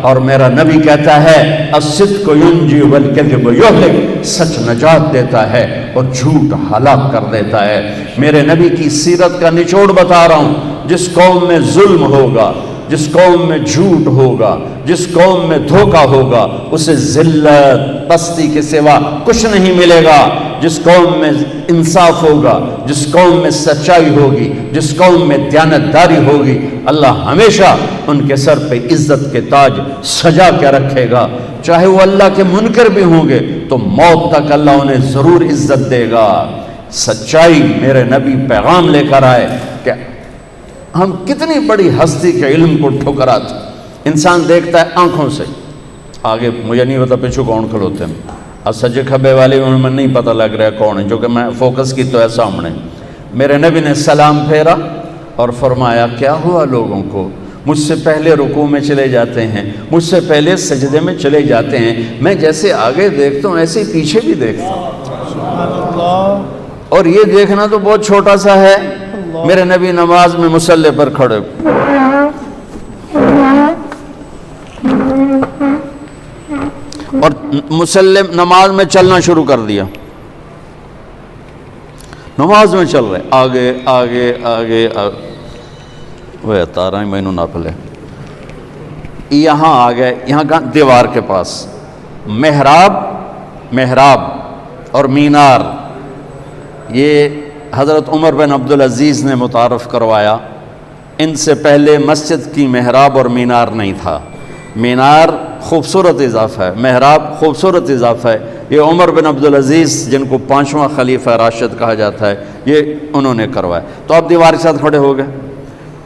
اور میرا نبی کہتا ہے الصدق ینجی والکذب یہلک، سچ نجات دیتا ہے اور جھوٹ ہلاک کر دیتا ہے۔ میرے نبی کی سیرت کا نچوڑ بتا رہا ہوں۔ جس قوم میں ظلم ہوگا، جس قوم میں جھوٹ ہوگا، جس قوم میں دھوکہ ہوگا، اسے ذلت پستی کے سوا کچھ نہیں ملے گا۔ جس قوم میں انصاف ہوگا، جس قوم میں سچائی ہوگی، جس قوم میں دیانتداری ہوگی، اللہ ہمیشہ ان کے سر پہ عزت کے تاج سجا کے رکھے گا۔ چاہے وہ اللہ کے منکر بھی ہوں گے تو موت تک اللہ انہیں ضرور عزت دے گا۔ سچائی میرے نبی پیغام لے کر آئے کہ ہم کتنی بڑی ہستی کے علم کو ٹھکراتے۔ انسان دیکھتا ہے آنکھوں سے، آگے مجھے نہیں پتا پیچھے کون کھلوتے ہیں، اور سجے کھبے والے انہوں میں نہیں پتہ لگ رہا ہے کون ہے، جو کہ میں فوکس کی تو ہے سامنے۔ میرے نبی نے سلام پھیرا اور فرمایا کیا ہوا لوگوں کو، مجھ سے پہلے رکوع میں چلے جاتے ہیں، مجھ سے پہلے سجدے میں چلے جاتے ہیں، میں جیسے آگے دیکھتا ہوں ایسے پیچھے بھی دیکھتا ہوں، اور یہ دیکھنا تو بہت چھوٹا سا ہے۔ میرے نبی نماز میں مصلی پر کھڑے اور مصلی نماز میں چلنا شروع کر دیا، نماز میں چل رہے آگے آگے آگے وہ تارا میں نہ پلے، یہاں آ گئے، یہاں کا دیوار کے پاس محراب اور مینار، یہ حضرت عمر بن عبدالعزیز نے متعارف کروایا۔ ان سے پہلے مسجد کی محراب اور مینار نہیں تھا۔ مینار خوبصورت اضافہ ہے، محراب خوبصورت اضافہ ہے۔ یہ عمر بن عبدالعزیز جن کو 5واں خلیفہ راشد کہا جاتا ہے، یہ انہوں نے کروایا۔ تو آپ دیوار کے ساتھ کھڑے ہو گئے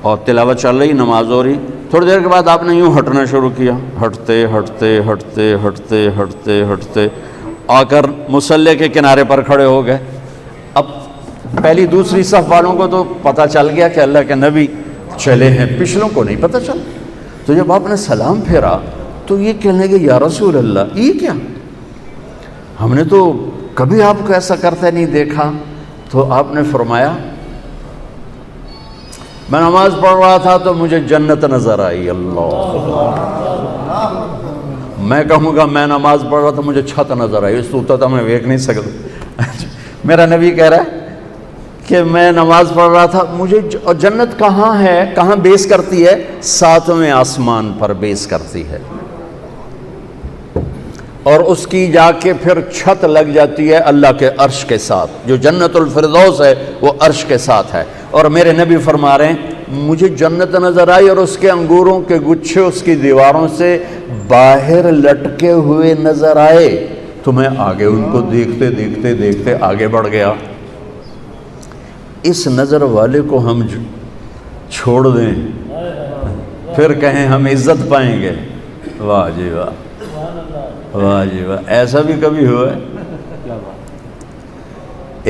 اور تلاوت چل رہی، نماز ہو رہی۔ تھوڑی دیر کے بعد آپ نے یوں ہٹنا شروع کیا، ہٹتے ہٹتے ہٹتے ہٹتے ہٹتے ہٹتے آ کر مصلی کے کنارے پر کھڑے ہو گئے۔ اب پہلی دوسری صف والوں کو تو پتہ چل گیا کہ اللہ کے نبی چلے ہیں، پچھلوں کو نہیں پتہ چلا۔ تو جب آپ نے سلام پھیرا تو یہ کہنے لگے یا رسول اللہ، یہ کیا، ہم نے تو کبھی آپ کو ایسا کرتے نہیں دیکھا۔ تو آپ نے فرمایا میں نماز پڑھ رہا تھا تو مجھے جنت نظر آئی۔ اللہ، میں کہوں گا میں نماز پڑھ رہا تھا مجھے چھت نظر آئی، اس تو میں دیکھ نہیں سکتا۔ میرا نبی کہہ رہا ہے کہ میں نماز پڑھ رہا تھا، مجھے جنت کہاں ہے، کہاں بیس کرتی ہے، 7ویں آسمان پر بیس کرتی ہے، اور اس کی جا کے پھر چھت لگ جاتی ہے اللہ کے عرش کے ساتھ۔ جو جنت الفردوس ہے وہ عرش کے ساتھ ہے۔ اور میرے نبی فرما رہے ہیں مجھے جنت نظر آئی اور اس کے انگوروں کے گچھے اس کی دیواروں سے باہر لٹکے ہوئے نظر آئے، تو میں آگے ان کو دیکھتے دیکھتے دیکھتے آگے بڑھ گیا۔ اس نظر والے کو ہم چھوڑ دیں پھر کہیں ہم عزت پائیں گے، واہ جی واہ، واہ جی واہ، ایسا بھی کبھی ہوا ہے؟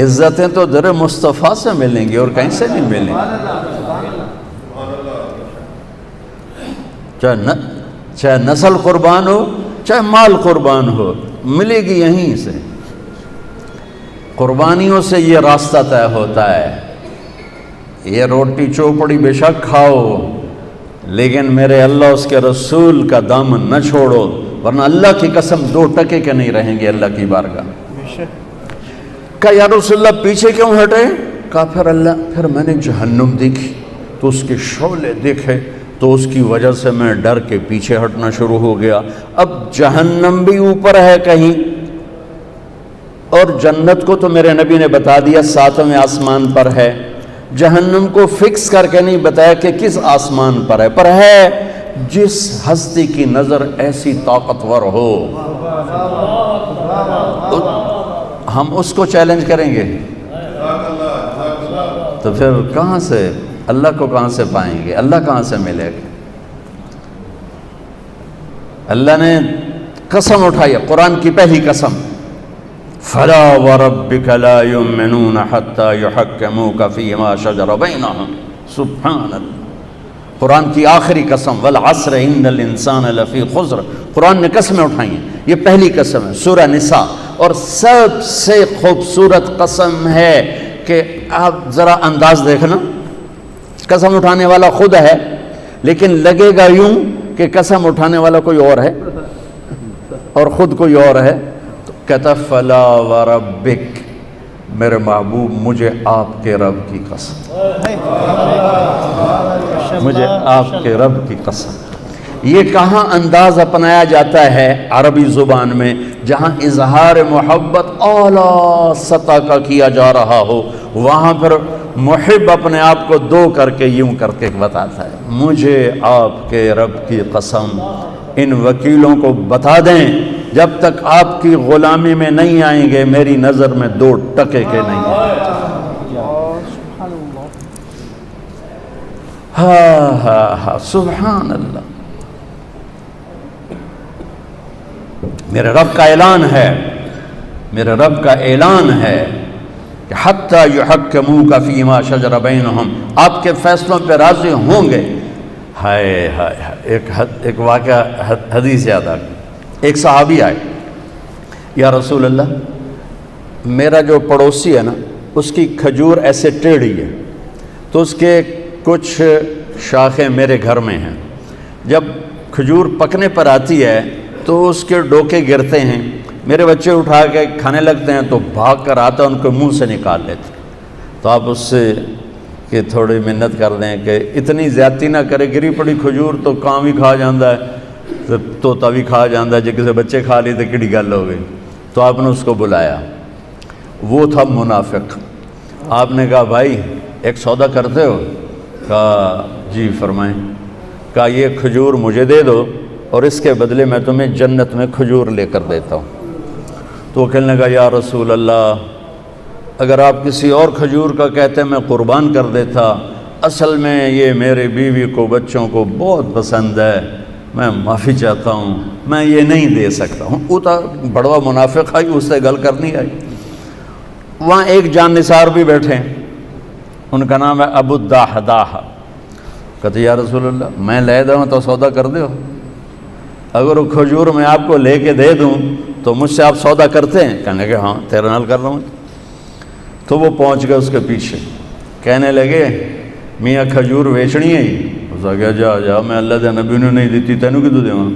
عزتیں تو در مصطفیٰ سے ملیں گی اور کہیں سے نہیں ملیں گی، چاہے نسل قربان ہو چاہے مال قربان ہو، ملے گی یہیں سے۔ قربانیوں سے یہ راستہ طے ہوتا ہے۔ یہ روٹی چوپڑی بے شک کھاؤ، لیکن میرے اللہ اس کے رسول کا دامن نہ چھوڑو، ورنہ اللہ کی قسم 2 ٹکے کے نہیں رہیں گے اللہ کی بارگاہ۔ کہا یا رسول اللہ پیچھے کیوں ہٹے؟ کہا پھر میں نے جہنم دیکھی تو اس کے شعلے دیکھے تو اس کی وجہ سے میں ڈر کے پیچھے ہٹنا شروع ہو گیا۔ اب جہنم بھی اوپر ہے کہیں، اور جنت کو تو میرے نبی نے بتا دیا 7ویں آسمان پر ہے، جہنم کو فکس کر کے نہیں بتایا کہ کس آسمان پر ہے، پر ہے جس ہستی کی نظر ایسی طاقتور ہو ہم اس کو چیلنج کریں گے، تو پھر کہاں سے اللہ کو کہاں سے پائیں گے، اللہ کہاں سے ملے گا؟ اللہ نے قسم اٹھائی، قرآن کی پہلی قسم، فَلَا وَرَبِّكَ لَا يُؤْمِنُونَ حَتَّى يُحَكِّمُوكَ فِي مَا شَجَرَ بَيْنَهُمْ، سبحان اللہ۔ قرآن کی آخری قسم، وَالْعَصْرِ إِنَّ الْإِنسَانَ لَفِي خُسْرٍ، قرآن نے قسمیں اٹھائی ہیں، یہ پہلی قسم ہے سورہ نساء، اور سب سے خوبصورت قسم ہے کہ آپ ذرا انداز دیکھنا، قسم اٹھانے والا خود ہے لیکن لگے گا یوں کہ قسم اٹھانے والا کوئی اور ہے اور خود کوئی اور ہے؟ تو کہتا فلا وربک، میرے محبوب مجھے آپ کے رب کی قسم، مجھے آپ کے رب کی قسم۔ یہ کہاں انداز اپنایا جاتا ہے عربی زبان میں جہاں اظہار محبت اعلیٰ سطح کا کیا جا رہا ہو، وہاں پر محب اپنے آپ کو دو کر کے یوں کر کے بتاتا ہے مجھے آپ کے رب کی قسم۔ ان وکیلوں کو بتا دیں جب تک آپ کی غلامی میں نہیں آئیں گے میری نظر میں دو ٹکے کے نہیں ہیں۔ ہاں ہاں ہاں سبحان اللہ۔ میرے رب کا اعلان ہے، میرے رب کا اعلان ہے کہ حتی یحکموک فیما شجر بینہم، آپ کے فیصلوں پہ راضی ہوں گے۔ ہائے ہائے ہائے، ایک واقعہ حدیث یاد آ گئی۔ ایک صحابی آئے، یا رسول اللہ میرا جو پڑوسی ہے نا اس کی کھجور ایسے ٹیڑھی ہے، تو اس کے کچھ شاخیں میرے گھر میں ہیں، جب کھجور پکنے پر آتی ہے تو اس کے ڈوکے گرتے ہیں، میرے بچے اٹھا کے کھانے لگتے ہیں تو بھاگ کر آتا ہے ان کو منہ سے نکال لیتے۔ تو آپ اس سے کہ تھوڑی منت کر دیں کہ اتنی زیادتی نہ کرے، گری پڑی کھجور تو کام ہی کھا جاندہ ہے، طوطا بھی کھا جاندہ ہے، جے کسی بچے کھا لی تو کڑی گل ہو گئی۔ تو آپ نے اس کو بلایا، وہ تھا منافق۔ آپ نے کہا بھائی ایک سودا کرتے ہو؟ کہا جی فرمائیں۔ کہا یہ کھجور مجھے دے دو اور اس کے بدلے میں تمہیں جنت میں کھجور لے کر دیتا ہوں۔ تو وہ کہنے لگا یا رسول اللہ اگر آپ کسی اور کھجور کا کہتے میں قربان کر دیتا، اصل میں یہ میرے بیوی کو بچوں کو بہت پسند ہے، میں معافی چاہتا ہوں، میں یہ نہیں دے سکتا ہوں۔ وہ تو بڑوا منافق آئی، اس سے گل کرنی آئی۔ وہاں ایک جان نثار بھی بیٹھے، ان کا نام ہے ابو الدحداح۔ کہتے یا رسول اللہ میں لے دوں تو سودا کر دو، اگر وہ کھجور میں آپ کو لے کے دے دوں تو مجھ سے آپ سودا کرتے ہیں؟ کہنے کہ ہاں تیرے نال کر رہا ہوں۔ تو وہ پہنچ گئے اس کے پیچھے، کہنے لگے میاں کھجور بیچنی ہے ہی؟ اس نے کہا جا جا، میں اللہ دے نبی نے نہیں دیتی تینوں کی تو دیواں۔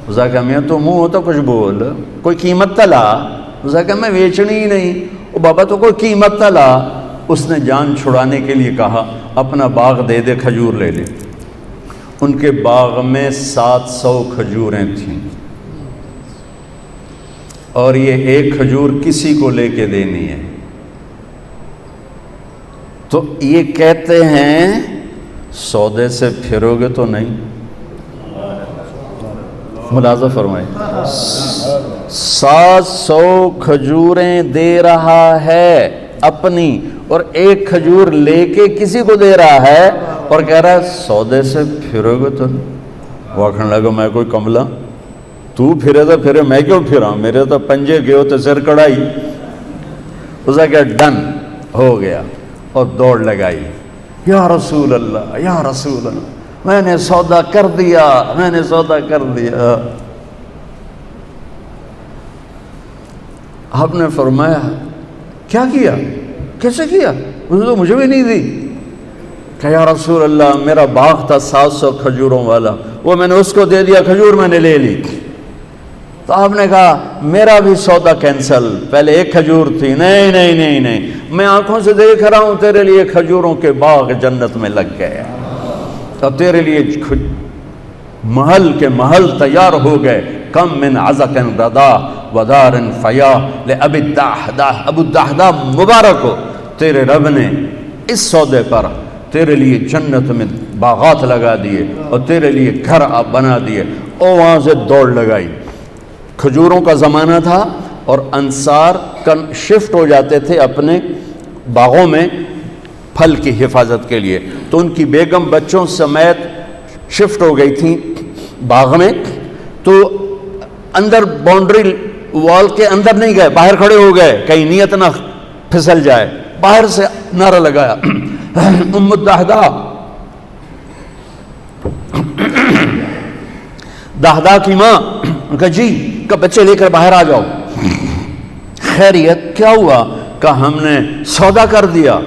اس نے کہا میاں تو منہ ہوتا کچھ بول، کوئی قیمت تا لا۔ اس نے کہا میں بیچنی ہی نہیں۔ او بابا تو کوئی قیمت تا لا۔ اس نے جان چھڑانے کے لیے کہا اپنا باغ دے دے، کھجور لے لے۔ ان کے باغ میں 700 کھجوریں تھیں اور یہ ایک کھجور کسی کو لے کے دینی ہے۔ تو یہ کہتے ہیں سودے سے پھرو گے تو نہیں؟ ملاحظہ فرمائیں، 700 کھجوریں دے رہا ہے اپنی اور ایک کھجور لے کے کسی کو دے رہا ہے اور کہہ رہا ہے سودے سے پھرو گے تو نہیں؟ وہ کہنے لگا میں کوئی کملا، تو پھرے تو پھرے، میں کیوں پھرا، میرے تو پنجے گئے تو سر کڑائی۔ اس نے کہا ڈن ہو گیا اور دوڑ لگائی، یا رسول اللہ یا رسول اللہ میں نے سودا کر دیا، میں نے سودا کر دیا۔ آپ نے فرمایا کیا کیا، کیسے کیا؟ اس نے تو مجھے بھی نہیں دی۔ کہ یا رسول اللہ میرا باغ تھا 700 کھجوروں والا، وہ میں نے اس کو دے دیا، کھجور میں نے لے لی۔ تو آپ نے کہا میرا بھی سودا کینسل، پہلے ایک کھجور تھی، نہیں نہیں نہیں نہیں، میں آنکھوں سے دیکھ رہا ہوں تیرے لیے کھجوروں کے باغ جنت میں لگ گئے، اب تیرے لیے محل کے محل تیار ہو گئے۔ کم من عزق ردا ودار فیا لأبی الدحداح، ابو الدحداح مبارک ہو، تیرے رب نے اس سودے پر تیرے لیے جنت میں باغات لگا دیے اور تیرے لیے گھر آپ بنا دیے۔ اور وہاں سے دوڑ لگائی۔ کھجوروں کا زمانہ تھا اور انصار شفٹ ہو جاتے تھے اپنے باغوں میں پھل کی حفاظت کے لیے، تو ان کی بیگم بچوں سمیت شفٹ ہو گئی تھیں باغ میں، تو اندر باؤنڈری وال کے اندر نہیں گئے، باہر کھڑے ہو گئے کہیں نیت نہ پھسل جائے۔ باہر سے نعرہ لگایا ام الدحداح، دحداح کی ماں، کہا جی، کہ بچے لے کر باہر آ جاؤ۔ خیریت کیا ہوا؟ کہ ہم نے سودا کر دیا،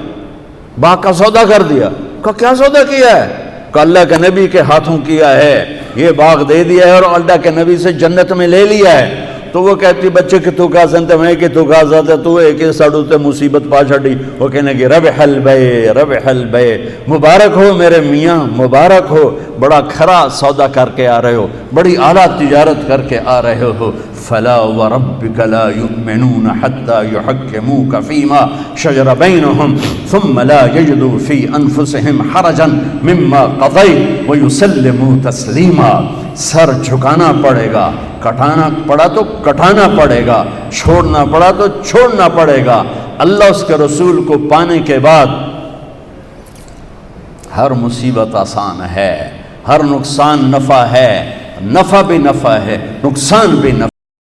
باغ کا سودا کر دیا۔ کہ کیا سودا کیا ہے؟ کہ اللہ کے نبی کے ہاتھوں کیا ہے، یہ باغ دے دیا ہے اور اللہ کے نبی سے جنت میں لے لیا ہے، تو وہ کہتی بچے کہ تو کا سنتے میں کہ تو کا زیادہ تو ایک ساڑھو تے مصیبت پا چھڑی، وہ کہنے کہ ربح البے، مبارک ہو میرے میاں، مبارک ہو، بڑا کھرا سودا کر کے آ رہے ہو، بڑی اعلیٰ تجارت کر کے آ رہے ہو۔ فلا وربک لا یؤمنون حتی یحکموک فیما شجر بینہم ثم لا یجدوا فی انفسہم حرجا مما قضیت ویسلموا تسلیما۔ سر جھکانا پڑے گا، کٹانا پڑا تو کٹانا پڑے گا، چھوڑنا پڑا تو چھوڑنا پڑے گا۔ اللہ اس کے رسول کو پانے کے بعد ہر مصیبت آسان ہے، ہر نقصان نفع ہے، نفع بھی نفع ہے، نقصان بھی نفع